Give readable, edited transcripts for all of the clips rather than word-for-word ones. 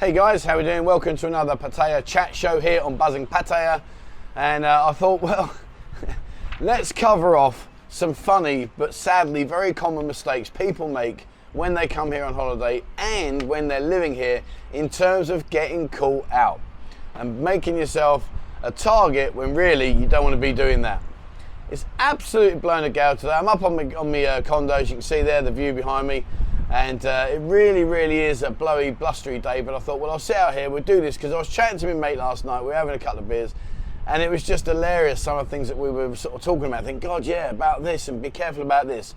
Hey guys, how we doing? Welcome to another Pattaya chat show here on Buzzing Pattaya. And I thought, well, let's cover off some funny but sadly very common mistakes people make when they come here on holiday and when they're living here in terms of getting caught out and making yourself a target when really you don't want to be doing that. It's absolutely blown a gale today. I'm up on my condo, as you can see there, the view behind me. And it really is a blowy, blustery day, but I thought, well, I'll sit out here, we'll do this, because I was chatting to my mate last night, we were having a couple of beers, and it was just hilarious, some of the things that we were sort of talking about. I think, God, yeah, about this, and be careful about this.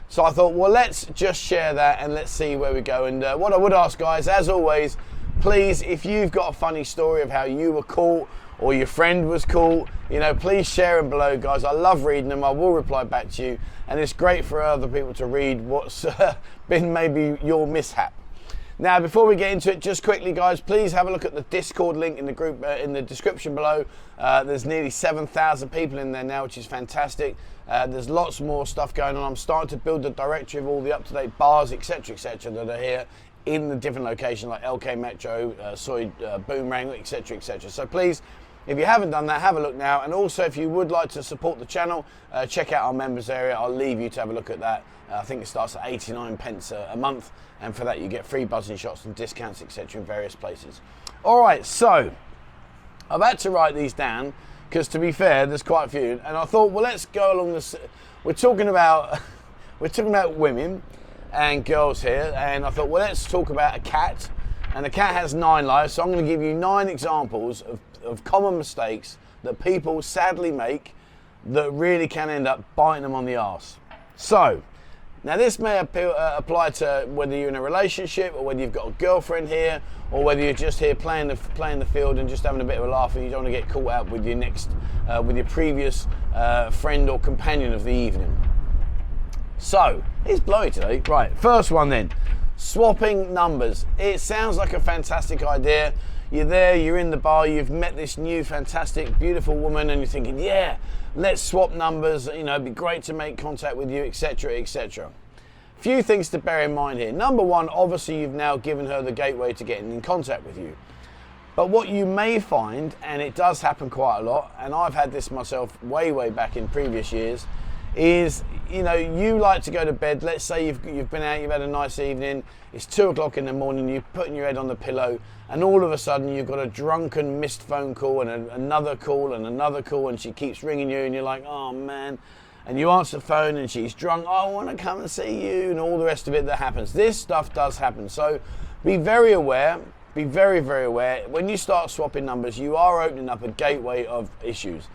So I thought, well, let's just share that, and let's see where we go. And what I would ask, guys, as always, please, if you've got a funny story of how you were caught, or your friend was caught, you know, please share them below, guys. I love reading them. I will reply back to you, and it's great for other people to read what's been maybe your mishap. Now, before we get into it, just quickly, guys, please have a look at the Discord link in the group in the description below. There's nearly 7,000 people in there now, which is fantastic. There's lots more stuff going on. I'm starting to build the directory of all the up-to-date bars, etc., that are here in the different locations like LK Metro, Soy Boomerang, etc., etc. So please, if you haven't done that, have a look now. And also, if you would like to support the channel, check out our members area. I'll leave you to have a look at that. I think it starts at 89 pence a month. And for that, you get free buzzing shots and discounts, etc. in various places. All right, so I've had to write these down because, to be fair, there's quite a few. And I thought, well, let's go along this. We're talking about women and girls here. And I thought, well, let's talk about a cat. And the cat has 9 lives. So I'm going to give you 9 examples of common mistakes that people sadly make that really can end up biting them on the arse. So, now this may apply to whether you're in a relationship or whether you've got a girlfriend here or whether you're just here playing the field and just having a bit of a laugh and you don't want to get caught out with your with your previous friend or companion of the evening. So, it's blowy today. Right, first one then. Swapping numbers. It sounds like a fantastic idea. You're there, you're in the bar, you've met this new fantastic beautiful woman and you're thinking, yeah, let's swap numbers, you know, it'd be great to make contact with you, etc., etc. Few things to bear in mind here. Number one, obviously you've now given her the gateway to getting in contact with you. But what you may find, and it does happen quite a lot, and I've had this myself way back in previous years, is, you know, you like to go to bed. Let's say you've been out, you've had a nice evening, it's 2 o'clock in the morning, you're putting your head on the pillow, and all of a sudden you've got a drunken missed phone call and another call and another call, and she keeps ringing you and you're like, oh man, and you answer the phone and she's drunk, oh, I want to come and see you, and all the rest of it that happens. This stuff does happen, so be very aware, be very aware. When you start swapping numbers, you are opening up a gateway of issues.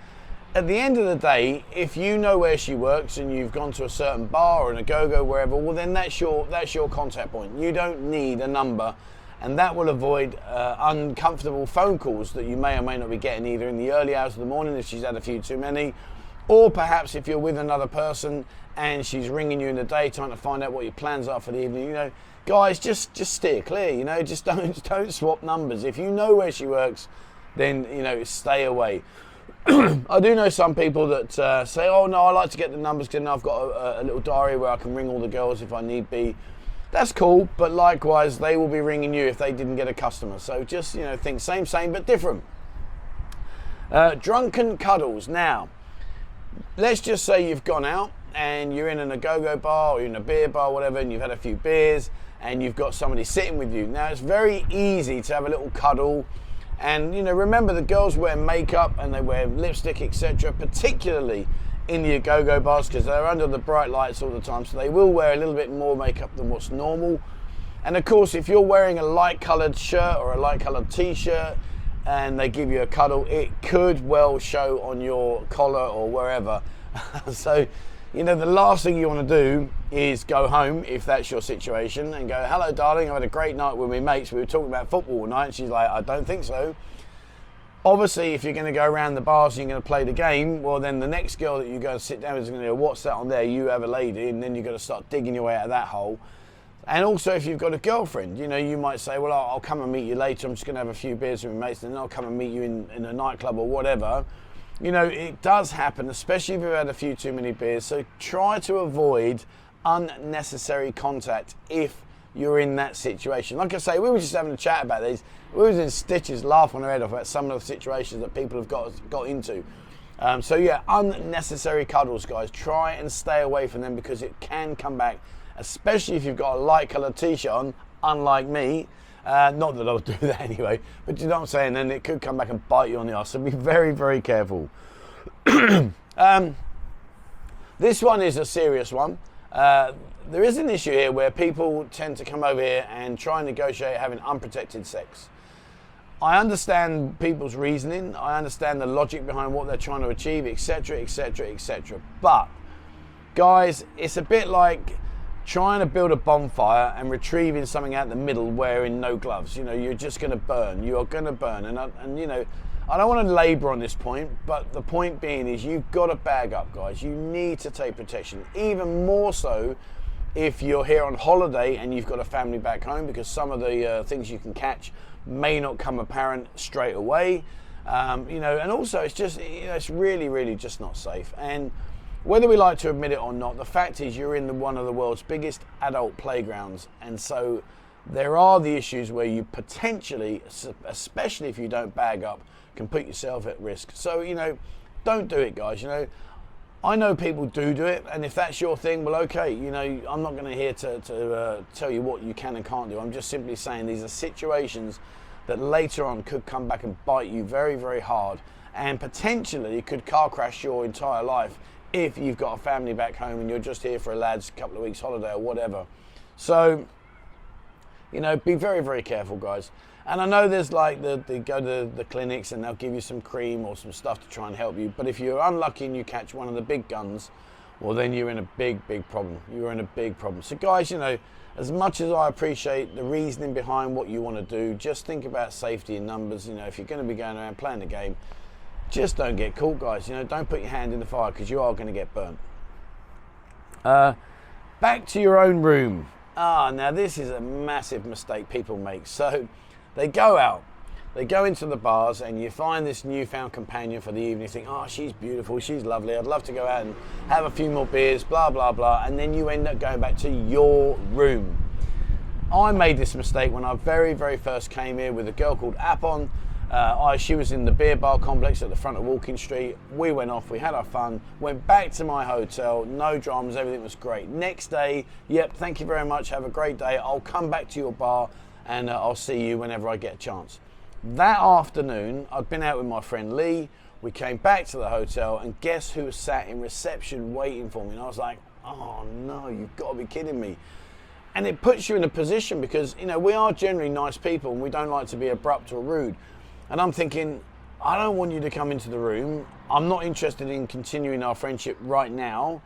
At the end of the day, if you know where she works and you've gone to a certain bar or in a go-go, wherever, well then that's your contact point. You don't need a number, and that will avoid uncomfortable phone calls that you may or may not be getting either in the early hours of the morning if she's had a few too many, or perhaps if you're with another person and she's ringing you in the daytime to find out what your plans are for the evening. You know, guys, just steer clear. You know, just don't swap numbers. If you know where she works, then, you know, stay away. I do know some people that say, oh no, I like to get the numbers because I've got a little diary where I can ring all the girls if I need be. That's cool, but likewise they will be ringing you if they didn't get a customer. So just, you know, think same but different. Drunken cuddles. Now, let's just say you've gone out and you're in a go-go bar or you're in a beer bar, whatever, and you've had a few beers and you've got somebody sitting with you. Now, it's very easy to have a little cuddle. And, you know, remember, the girls wear makeup and they wear lipstick, etc., particularly in the go-go bars because they're under the bright lights all the time, so they will wear a little bit more makeup than what's normal. And of course, if you're wearing a light-coloured shirt or a light-coloured t-shirt and they give you a cuddle, it could well show on your collar or wherever. So, you know, the last thing you want to do is go home, if that's your situation, and go, hello darling, I had a great night with my mates, we were talking about football all night. And she's like, I don't think so. Obviously, if you're going to go around the bars and you're going to play the game, well then the next girl that you go and sit down with is going to go, what's that on there? You have a lady, and then you've got to start digging your way out of that hole. And also, if you've got a girlfriend, you know, you might say, well, I'll come and meet you later, I'm just going to have a few beers with my mates, and then I'll come and meet you in a nightclub or whatever. You know, it does happen, especially if you've had a few too many beers. So try to avoid unnecessary contact if you're in that situation. Like I say, we were just having a chat about these. We was in stitches laughing our head off about some of the situations that people have got into. So yeah, unnecessary cuddles, guys. Try and stay away from them because it can come back, especially if you've got a light coloured t-shirt on, unlike me. Not that I'll do that anyway, but you know what I'm saying, then it could come back and bite you on the arse, so be very, very careful. This one is a serious one. There is an issue here where people tend to come over here and try and negotiate having unprotected sex. I understand people's reasoning, I understand the logic behind what they're trying to achieve, etc, etc, etc. But, guys, it's a bit like trying to build a bonfire and retrieving something out the middle wearing no gloves. You know, you're just going to burn. You are going to burn. And you know, I don't want to labour on this point, but the point being is you've got to bag up, guys. You need to take protection. Even more so if you're here on holiday and you've got a family back home, because some of the things you can catch may not come apparent straight away. You know, and also it's just, you know, it's really, really just not safe. And whether we like to admit it or not, the fact is you're in one of the world's biggest adult playgrounds, and so there are the issues where you potentially, especially if you don't bag up, can put yourself at risk. So, you know, don't do it, guys. You know, I know people do it, and if that's your thing, well, okay. You know, I'm not going to here to tell you what you can and can't do. I'm just simply saying these are situations that later on could come back and bite you very, very hard, and potentially could car crash your entire life if you've got a family back home and you're just here for a lad's couple of weeks holiday or whatever. So, you know, be very, very careful, guys. And I know there's like, they go to the clinics and they'll give you some cream or some stuff to try and help you. But if you're unlucky and you catch one of the big guns, well, then you're in a big, big problem. You're in a big problem. So, guys, you know, as much as I appreciate the reasoning behind what you want to do, just think about safety in numbers. You know, if you're going to be going around playing the game, just don't get caught, guys. You know, don't put your hand in the fire because you are going to get burnt. Back to your own room. Now this is a massive mistake people make. So they go out, they go into the bars, and you find this newfound companion for the evening. You think, oh, she's beautiful, she's lovely, I'd love to go out and have a few more beers, blah, blah, blah. And then you end up going back to your room. I made this mistake when I very, very first came here with a girl called Apon. She was in the beer bar complex at the front of Walking Street. We went off, we had our fun, went back to my hotel, no dramas, everything was great. Next day, yep, thank you very much, have a great day. I'll come back to your bar and I'll see you whenever I get a chance. That afternoon, I'd been out with my friend Lee. We came back to the hotel, and guess who was sat in reception waiting for me? And I was like, oh no, you've got to be kidding me. And it puts you in a position because, you know, we are generally nice people and we don't like to be abrupt or rude. And I'm thinking, I don't want you to come into the room. I'm not interested in continuing our friendship right now,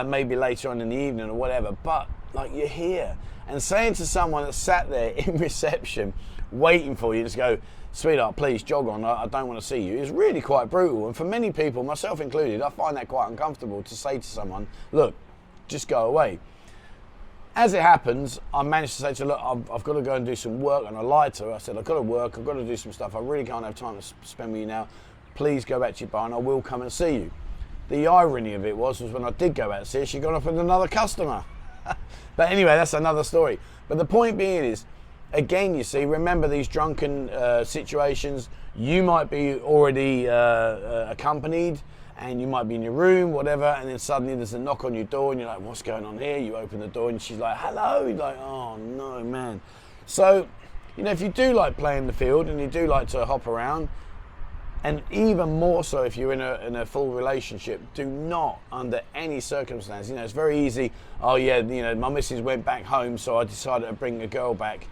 maybe later on in the evening or whatever, but like, you're here. And saying to someone that sat there in reception waiting for you, just go, sweetheart, please jog on, I don't want to see you, is really quite brutal. And for many people, myself included, I find that quite uncomfortable to say to someone, look, just go away. As it happens, I managed to say to her, look, I've got to go and do some work, and I lied to her. I said, I've got to work, I've got to do some stuff, I really can't have time to spend with you now. Please go back to your bar and I will come and see you. The irony of it was when I did go out to see her, she got off with another customer. But anyway, that's another story. But the point being is, again, you see, remember these drunken situations, you might be already accompanied, and you might be in your room, whatever, and then suddenly there's a knock on your door and you're like, what's going on here? You open the door and she's like, hello. You're like, oh no, man. So, you know, if you do like playing the field and you do like to hop around, and even more so if you're in a full relationship, do not, under any circumstance, you know, it's very easy, oh yeah, you know, my missus went back home, so I decided to bring a girl back.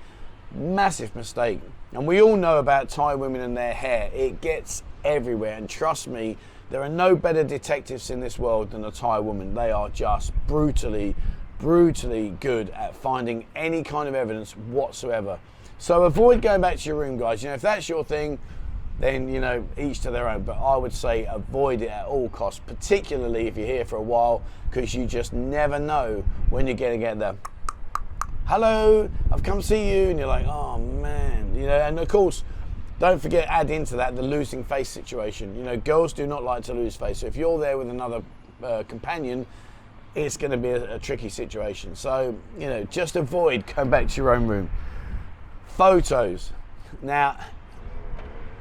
Massive mistake. And we all know about Thai women and their hair. It gets everywhere, and trust me, there are no better detectives in this world than a Thai woman. They are just brutally, brutally good at finding any kind of evidence whatsoever. So avoid going back to your room, guys. You know, if that's your thing, then, you know, each to their own. But I would say avoid it at all costs, particularly if you're here for a while, because you just never know when you're going to get the, hello, I've come to see you, and you're like, oh man, you know. And of course, don't forget, add into that the losing face situation. You know, girls do not like to lose face. So if you're there with another companion, it's going to be a tricky situation. So, you know, just avoid going back to your own room. Photos. Now,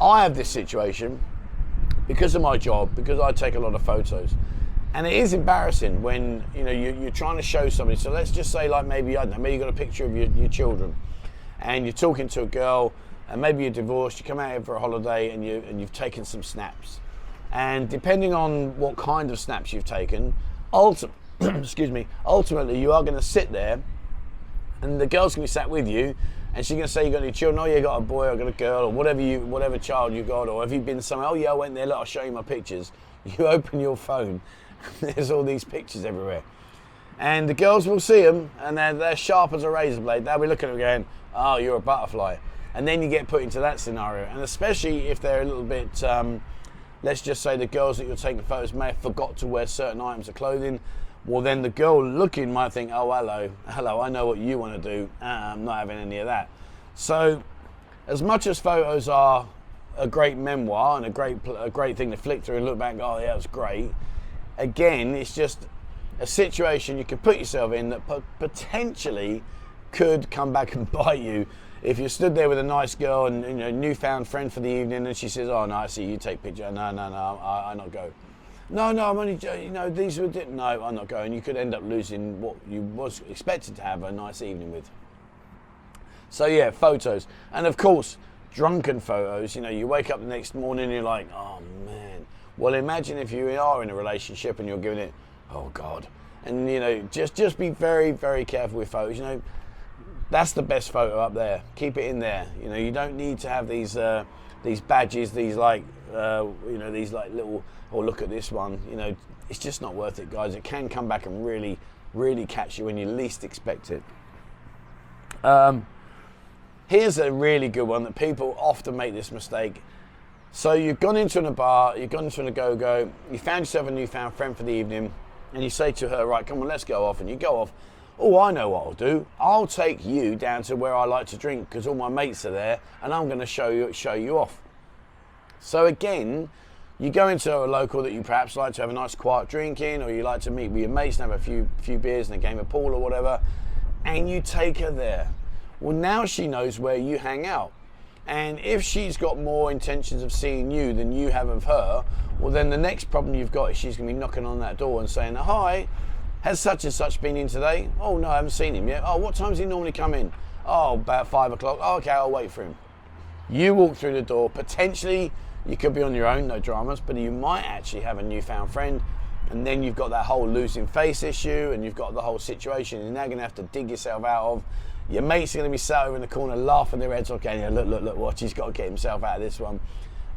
I have this situation because of my job, because I take a lot of photos. And it is embarrassing when, you know, you're trying to show somebody. So let's just say, like, maybe, I don't know, maybe you got a picture of your children and you're talking to a girl, and maybe you're divorced, you come out here for a holiday and you've taken some snaps. And depending on what kind of snaps you've taken, ultimately you are going to sit there and the girl's going to be sat with you and she's going to say, you got any children? Oh, yeah, you got a boy, or got a girl, or whatever child you got, or have you been somewhere? Oh, yeah, I went there, look, I'll show you my pictures. You open your phone, there's all these pictures everywhere. And the girls will see them, and they're sharp as a razor blade. They'll be looking at them going, oh, you're a butterfly. And then you get put into that scenario. And especially if they're a little bit, let's just say the girls that you're taking photos may have forgot to wear certain items of clothing. Well, then the girl looking might think, oh, hello, I know what you want to do. I'm not having any of that. So as much as photos are a great memoir and a great thing to flick through and look back and go, oh, yeah, it was great. Again, it's just a situation you could put yourself in that potentially could come back and bite you. If you stood there with a nice girl and, you know, newfound friend for the evening, and she says, oh, no, I see you take picture. No, I not go. No, I'm only, you know, these were, no, I'm not going. You could end up losing what you was expected to have a nice evening with. So yeah, photos. And of course, drunken photos. You know, you wake up the next morning and you're like, oh man. Well, imagine if you are in a relationship and you're giving it, oh God. And, you know, just be very, very careful with photos. You know, that's the best photo up there. Keep it in there. You know, you don't need to have these badges, these like, you know, these like little, oh, look at this one. You know, it's just not worth it, guys. It can come back and really, really catch you when you least expect it. Here's a really good one that people often make this mistake. So you've gone into a bar, you've gone into a go-go, you found yourself a newfound friend for the evening, and you say to her, right, come on, let's go off. And you go off. Oh, I know what I'll do. I'll take you down to where I like to drink because all my mates are there, and I'm going to show you off. So again, you go into a local that you perhaps like to have a nice quiet drink in, or you like to meet with your mates and have a few beers and a game of pool or whatever, and you take her there. Well, now she knows where you hang out. And if she's got more intentions of seeing you than you have of her, well, then the next problem you've got is she's going to be knocking on that door and saying, hi, has such and such been in today? Oh, no, I haven't seen him yet. Oh, what time does he normally come in? Oh, about 5 o'clock. Oh, okay, I'll wait for him. You walk through the door. Potentially, you could be on your own, no dramas, but you might actually have a newfound friend. And then you've got that whole losing face issue, and you've got the whole situation you're now going to have to dig yourself out of. Your mates are going to be sat over in the corner laughing their heads off, okay, yeah, look, watch, he's got to get himself out of this one.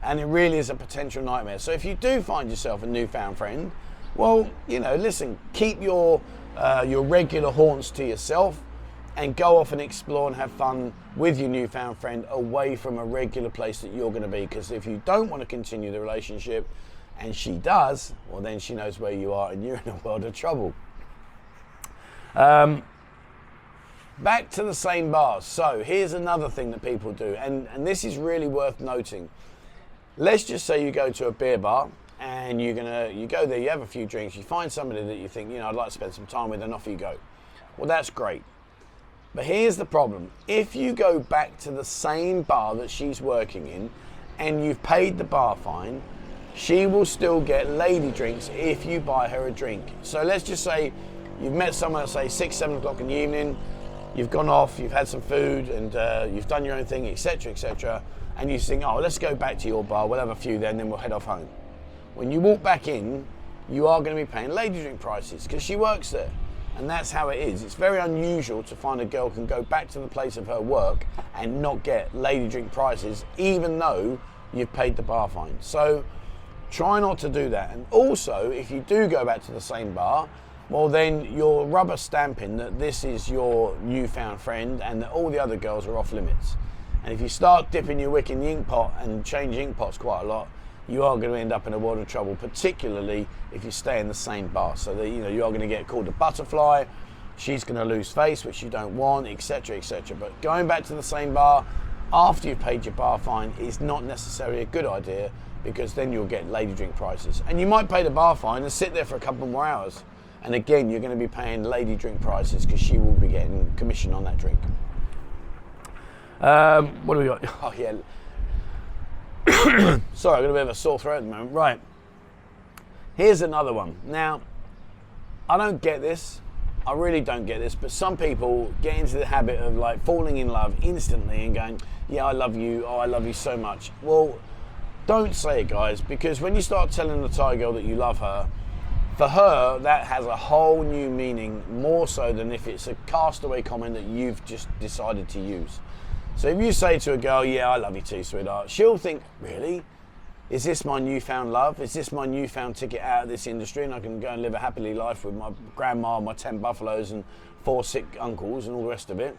And it really is a potential nightmare. So if you do find yourself a newfound friend, well, you know, listen, keep your regular haunts to yourself and go off and explore and have fun with your newfound friend away from a regular place that you're going to be. Because if you don't want to continue the relationship and she does, well, then she knows where you are and you're in a world of trouble. Back to the same bars. So here's another thing that people do, and this is really worth noting. Let's just say you go to a beer bar and you go there, you have a few drinks, you find somebody that you think, you know, I'd like to spend some time with, and off you go. Well, that's great. But here's the problem. If you go back to the same bar that she's working in and you've paid the bar fine, she will still get lady drinks if you buy her a drink. So let's just say you've met someone at, say, 6, 7 o'clock in the evening, you've gone off, you've had some food, and you've done your own thing, etc., and you think, oh, let's go back to your bar, we'll have a few then we'll head off home. When you walk back in, you are going to be paying lady drink prices because she works there. And that's how it is. It's very unusual to find a girl can go back to the place of her work and not get lady drink prices, even though you've paid the bar fine. So try not to do that. And also, if you do go back to the same bar, well, then you're rubber stamping that this is your newfound friend and that all the other girls are off limits. And if you start dipping your wick in the ink pot and change ink pots quite a lot, you are going to end up in a world of trouble, particularly if you stay in the same bar. So that, you know, you are going to get called a butterfly, she's going to lose face, which you don't want, etc., etc. But going back to the same bar after you've paid your bar fine is not necessarily a good idea, because then you'll get lady drink prices. And you might pay the bar fine and sit there for a couple more hours. And again, you're going to be paying lady drink prices because she will be getting commission on that drink. What do we got? Oh yeah. Sorry, I've got a bit of a sore throat at the moment. Right. Here's another one. Now, I don't get this. I really don't get this, but some people get into the habit of like falling in love instantly and going, yeah, I love you. Oh, I love you so much. Well, don't say it, guys, because when you start telling the Thai girl that you love her, for her, that has a whole new meaning, more so than if it's a castaway comment that you've just decided to use. So if you say to a girl, yeah, I love you too, sweetheart, she'll think, really? Is this my newfound love? Is this my newfound ticket out of this industry and I can go and live a happily life with my grandma, my 10 buffaloes and 4 sick uncles and all the rest of it?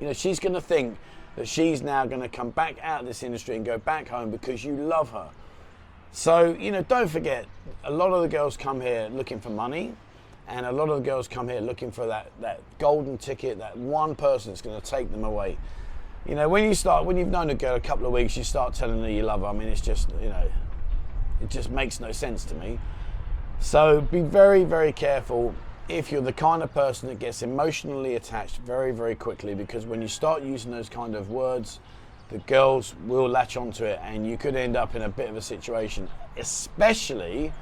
You know, she's going to think that she's now going to come back out of this industry and go back home because you love her. So, you know, don't forget, a lot of the girls come here looking for money, and a lot of the girls come here looking for that golden ticket, that one person that's going to take them away. You know, when you've known a girl a couple of weeks, you start telling her you love her. I mean, it's just, you know, it just makes no sense to me. So be very, very careful if you're the kind of person that gets emotionally attached very, very quickly, because when you start using those kind of words, the girls will latch onto it and you could end up in a bit of a situation, especially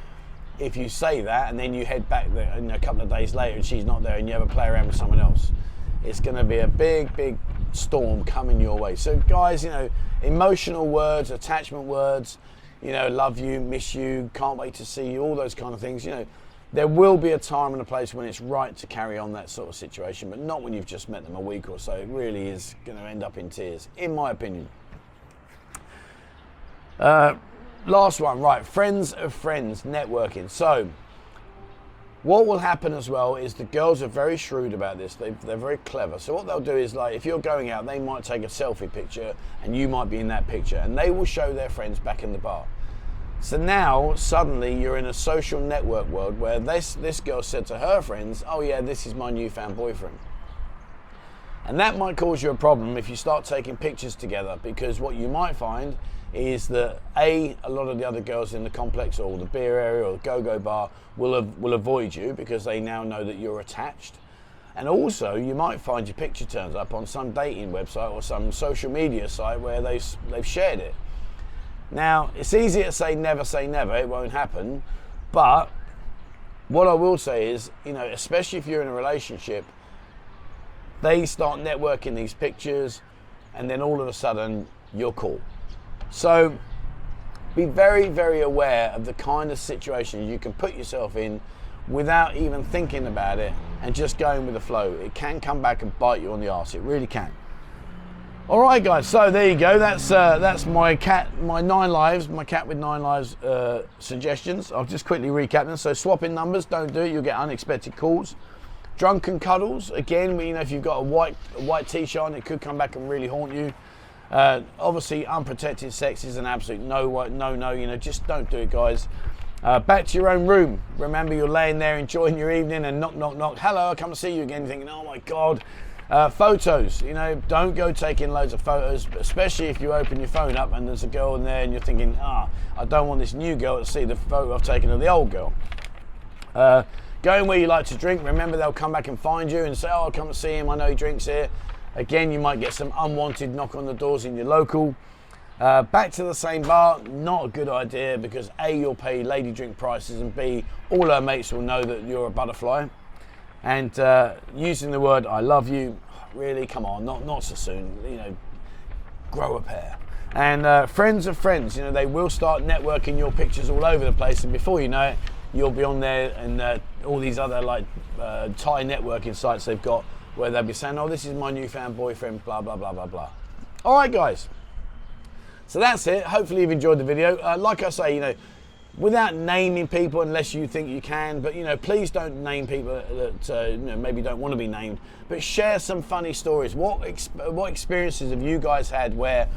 if you say that and then you head back there a couple of days later and she's not there and you have a play around with someone else. It's going to be a big, big storm coming your way. So guys, you know, emotional words, attachment words, you know, love you, miss you, can't wait to see you, all those kind of things, you know, there will be a time and a place when it's right to carry on that sort of situation, but not when you've just met them a week or so. It really is going to end up in tears, in my opinion. Last one, right, friends of friends, networking. So what will happen as well is the girls are very shrewd about this. They're very clever. So what they'll do is, like, if you're going out, they might take a selfie picture and you might be in that picture and they will show their friends back in the bar. So now suddenly you're in a social network world where this girl said to her friends, oh yeah, this is my newfound boyfriend. And that might cause you a problem if you start taking pictures together, because what you might find is that a lot of the other girls in the complex or the beer area or the go-go bar will avoid you because they now know that you're attached. And also you might find your picture turns up on some dating website or some social media site where they've shared it. Now, it's easy to say never, it won't happen, but what I will say is, you know, especially if you're in a relationship, they start networking these pictures and then all of a sudden you're cool. So be very, very aware of the kind of situations you can put yourself in without even thinking about it and just going with the flow. It can come back and bite you on the arse, it really can. All right, guys, so there you go. That's my cat with 9 lives suggestions. I'll just quickly recap them. So swapping numbers, don't do it, you'll get unexpected calls. Drunken cuddles, again, you know, if you've got a white t-shirt on, it could come back and really haunt you. Obviously, unprotected sex is an absolute no, you know, just don't do it, guys. Back to your own room. Remember, you're laying there enjoying your evening and knock, knock, knock. Hello, I come to see you again, thinking, oh my God. Photos, you know, don't go taking loads of photos, especially if you open your phone up and there's a girl in there and you're thinking, I don't want this new girl to see the photo I've taken of the old girl. Going where you like to drink, remember they'll come back and find you and say, oh, I'll come to see him, I know he drinks here. Again, you might get some unwanted knock on the doors in your local. Back to the same bar, not a good idea, because A, you'll pay lady drink prices, and B, all her mates will know that you're a butterfly. And using the word I love you, really, come on, not so soon, you know, grow a pair. And friends of friends, you know, they will start networking your pictures all over the place, and before you know it, you'll be on there and all these other like Thai networking sites they've got where they'll be saying, oh, this is my newfound boyfriend, blah, blah, blah, blah, blah. All right, guys. So that's it. Hopefully you've enjoyed the video. Like I say, you know, without naming people unless you think you can, but you know, please don't name people that you know, maybe don't want to be named, but share some funny stories. What experiences have you guys had where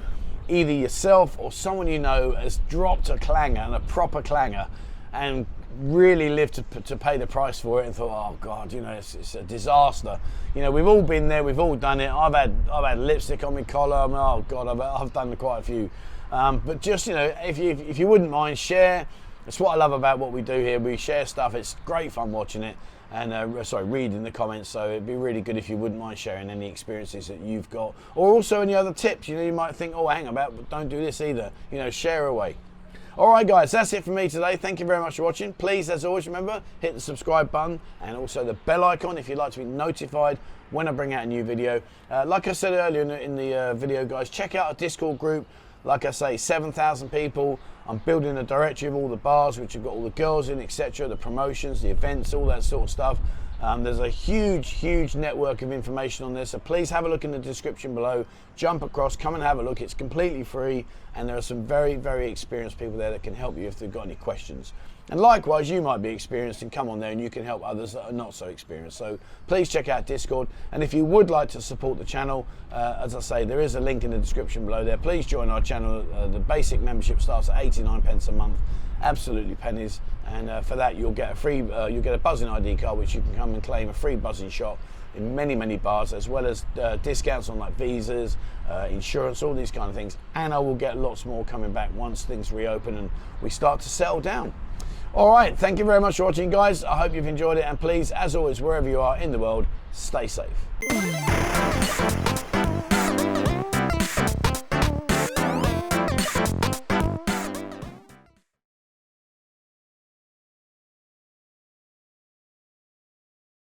either yourself or someone you know has dropped a clanger, and a proper clanger, and really lived to pay the price for it and thought, oh God, you know, it's a disaster. You know, we've all been there, we've all done it. I've had lipstick on my collar. I mean, oh God, I've done quite a few. But just, you know, if you wouldn't mind, share It's what I love about what we do here. We share stuff. It's great fun watching it and reading the comments. So it'd be really good if you wouldn't mind sharing any experiences that you've got, or also any other tips. You know, you might think, oh, hang about, don't do this either. You know, share away. All right, guys, that's it for me today. Thank you very much for watching. Please, as always, remember, hit the subscribe button and also the bell icon if you'd like to be notified when I bring out a new video. Like I said earlier in the video, guys, check out our Discord group. Like I say, 7,000 people. I'm building a directory of all the bars, which have got all the girls in, etc., the promotions, the events, all that sort of stuff. There's a huge network of information on this, so please have a look in the description below. Jump across, come and have a look. It's completely free, and there are some very experienced people there that can help you if they've got any questions. And likewise, you might be experienced and come on there and you can help others that are not so experienced. So please check out Discord. And if you would like to support the channel, as I say, there is a link in the description below there. Please join our channel. The basic membership starts at 89 pence a month, absolutely pennies. And for that, you'll get a free, you'll get a buzzing ID card, which you can come and claim a free buzzing shot in many bars, as well as discounts on like visas, insurance, all these kind of things. And I will get lots more coming back once things reopen and we start to settle down. All right, thank you very much for watching, guys. I hope you've enjoyed it, and please, as always, wherever you are in the world, stay safe.